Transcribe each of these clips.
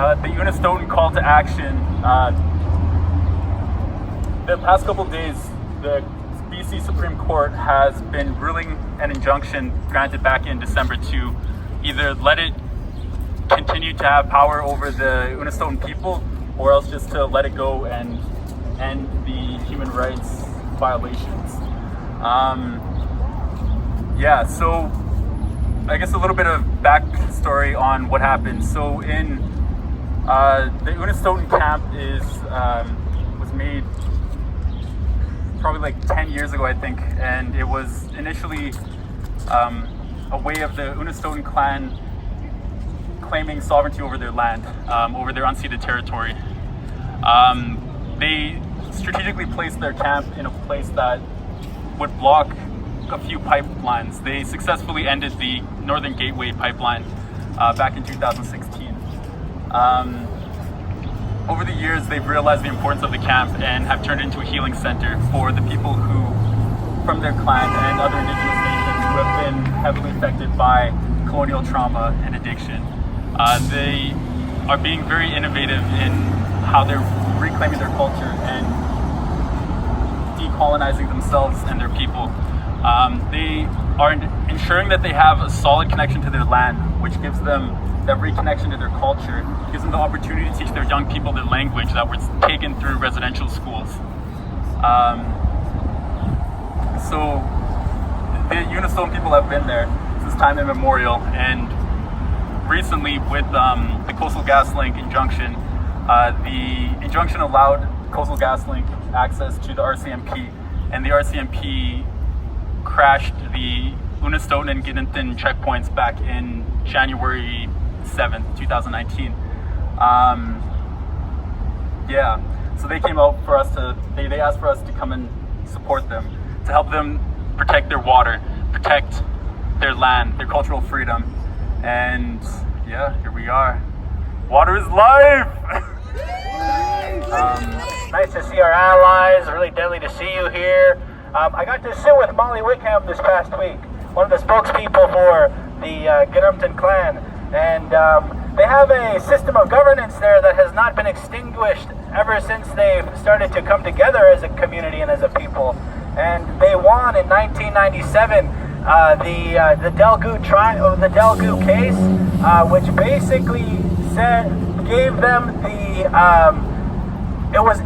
The Unist'ot'en call to action. The past couple of days, the BC Supreme Court has been ruling an injunction granted back in December to either let it continue to have power over the Unist'ot'en people, or else just to let it go and end the human rights violations. So I guess a little bit of backstory on what happened. So in the Unist'ot'en camp was made probably like 10 years ago, I think, and it was initially a way of the Unist'ot'en clan claiming sovereignty over their land, over their unceded territory. They strategically placed their camp in a place that would block a few pipelines. They successfully ended the Northern Gateway pipeline back in 2016. Over the years, they've realized the importance of the camp and have turned it into a healing center for the people who, from their clan and other indigenous nations who have been heavily affected by colonial trauma and addiction. They are being very innovative in how they're reclaiming their culture and decolonizing themselves and their people. They are ensuring that they have a solid connection to their land, which gives them that reconnection to their culture, gives them the opportunity to teach their young people their language that was taken through residential schools. So the Unist'ot'en people have been there since time immemorial, and recently with the Coastal GasLink injunction, the injunction allowed Coastal GasLink access to the RCMP, and the RCMP crashed the Unist'ot'en and Gitdumt'en checkpoints back in January 7th, 2019. So they came out for us they asked for us to come and support them, to help them protect their water, protect their land, their cultural freedom. And yeah, here we are. Water is life! Nice to see our allies. Really deadly to see you here. I got to sit with Molly Wickham this past week, one of the spokespeople for the Gitdumt'en clan, and they have a system of governance there that has not been extinguished ever since they've started to come together as a community and as a people. And they won in 1997 the Delgu case, which basically gave them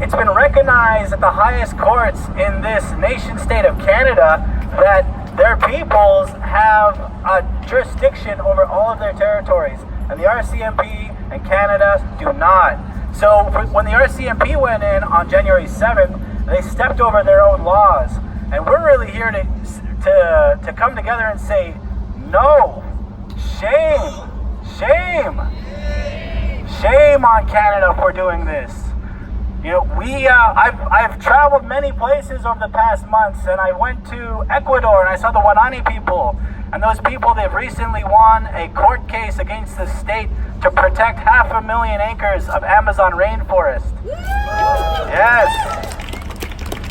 it's been recognized at the highest courts in this nation state of Canada that their peoples have a jurisdiction over all of their territories, and the RCMP and Canada do not. So when the RCMP went in on January 7th, they stepped over their own laws, and we're really here to come together and say, no, shame on Canada for doing this. You know, I've traveled many places over the past months, and I went to Ecuador and I saw the Guanani people. And those people, they've recently won a court case against the state to protect 500,000 acres of Amazon rainforest. Yes.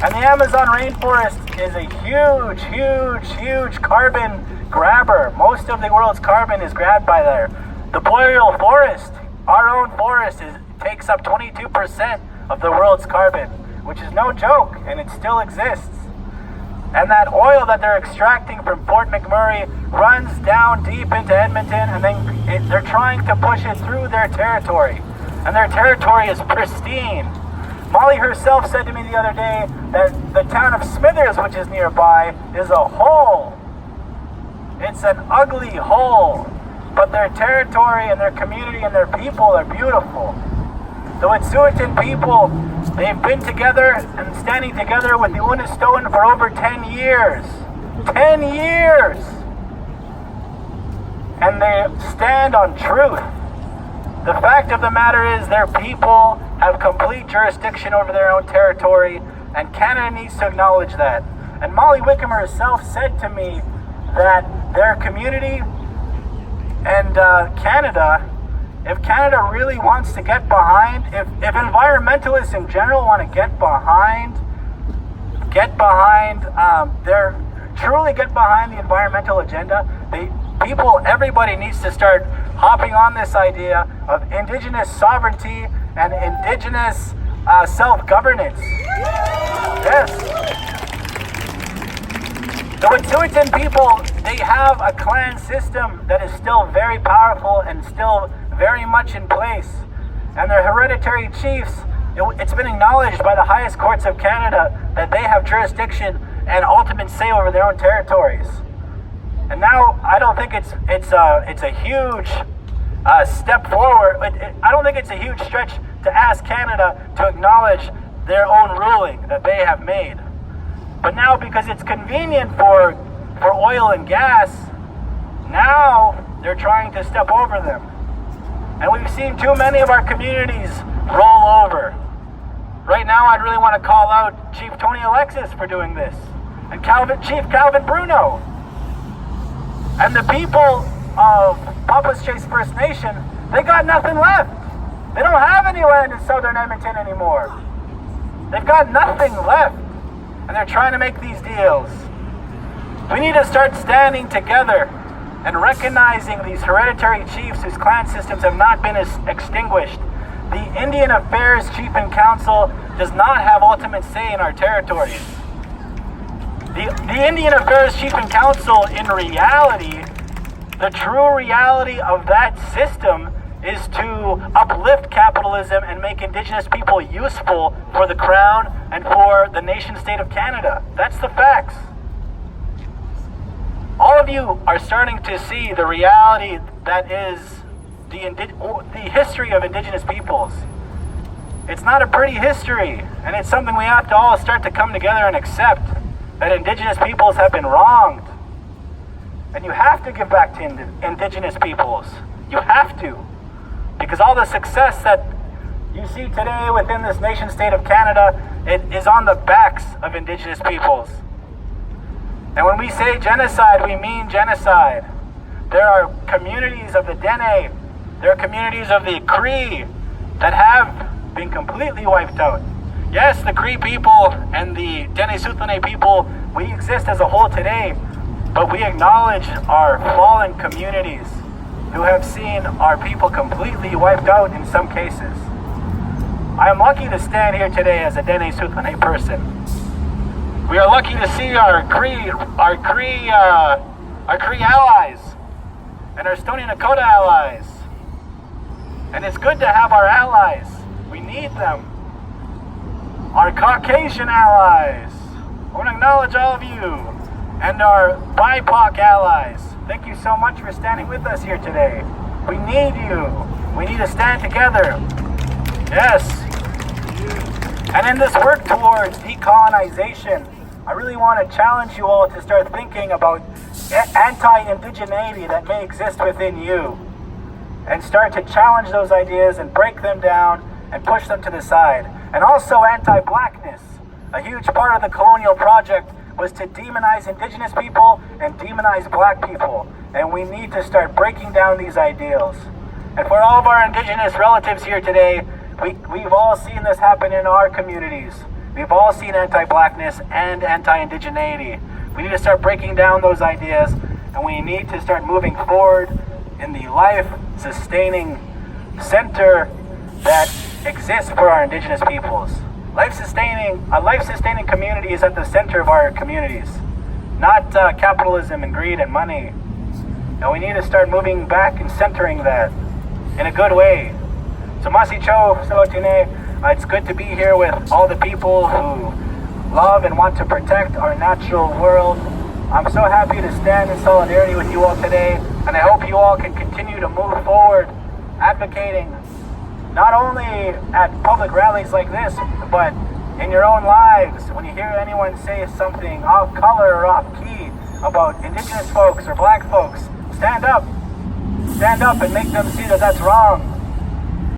And the Amazon rainforest is a huge carbon grabber. Most of the world's carbon is grabbed by there. The boreal forest, our own forest, takes up 22% of the world's carbon, which is no joke, and it still exists. And that oil that they're extracting from Fort McMurray runs down deep into Edmonton, and then they're trying to push it through their territory. And their territory is pristine. Molly herself said to me the other day that the town of Smithers, which is nearby, is a hole. It's an ugly hole. But their territory and their community and their people are beautiful. The Unist'ot'en people, they've been together and standing together with the Unist'ot'en for over 10 years. 10 years! And they stand on truth. The fact of the matter is their people have complete jurisdiction over their own territory, and Canada needs to acknowledge that. And Molly Wickham herself said to me that their community and Canada, if Canada really wants to get behind, if environmentalists in general want to get behind the environmental agenda, everybody needs to start hopping on this idea of Indigenous sovereignty and Indigenous self-governance. Yes. The Unist'ot'en people, they have a clan system that is still very powerful and still very much in place. And their hereditary chiefs, it's been acknowledged by the highest courts of Canada that they have jurisdiction and ultimate say over their own territories. And now I don't think it's a huge step forward. I don't think it's a huge stretch to ask Canada to acknowledge their own ruling that they have made. But now, because it's convenient for oil and gas, now they're trying to step over them. And we've seen too many of our communities roll over. Right now, I'd really want to call out Chief Tony Alexis for doing this, and Chief Calvin Bruno. And the people of Papa's Chase First Nation, they got nothing left. They don't have any land in southern Edmonton anymore. They've got nothing left. And they're trying to make these deals. We need to start standing together and recognizing these hereditary chiefs whose clan systems have not been extinguished. The Indian Affairs Chief and Council does not have ultimate say in our territories. The Indian Affairs Chief and Council, in reality, the true reality of that system is to uplift capitalism and make Indigenous people useful for the Crown and for the nation state of Canada. That's the facts. All of you are starting to see the reality that is the history of Indigenous peoples. It's not a pretty history, and it's something we have to all start to come together and accept, that Indigenous peoples have been wronged. And you have to give back to Indigenous peoples. You have to. Because all the success that you see today within this nation state of Canada, it is on the backs of Indigenous peoples. And when we say genocide, we mean genocide. There are communities of the Dene There are communities of the Cree that have been completely wiped out. Yes, the Cree people and the Unist'ot'en people, we exist as a whole today, but we acknowledge our fallen communities who have seen our people completely wiped out in some cases. I am lucky to stand here today as a Unist'ot'en person. We are lucky to see our Cree allies and our Stoney Nakoda allies. And it's good to have our allies. We need them. Our Caucasian allies. I want to acknowledge all of you. And our BIPOC allies. Thank you so much for standing with us here today. We need you. We need to stand together. Yes. And in this work towards decolonization, I really want to challenge you all to start thinking about anti-indigeneity that may exist within you. And start to challenge those ideas and break them down and push them to the side. And also anti-blackness. A huge part of the colonial project was to demonize indigenous people and demonize black people. And we need to start breaking down these ideals. And for all of our indigenous relatives here today, we've all seen this happen in our communities. We've all seen anti-blackness and anti-indigeneity. We need to start breaking down those ideas, and we need to start moving forward in the life-sustaining center that exists for our indigenous peoples. A life-sustaining community is at the center of our communities, not capitalism and greed and money. And we need to start moving back and centering that in a good way. So Masicho, Unist'ot'en, it's good to be here with all the people who love and want to protect our natural world. I'm so happy to stand in solidarity with you all today, and I hope you all can continue to move forward, advocating not only at public rallies like this, but in your own lives. When you hear anyone say something off color or off key about indigenous folks or black folks, stand up and make them see that that's wrong.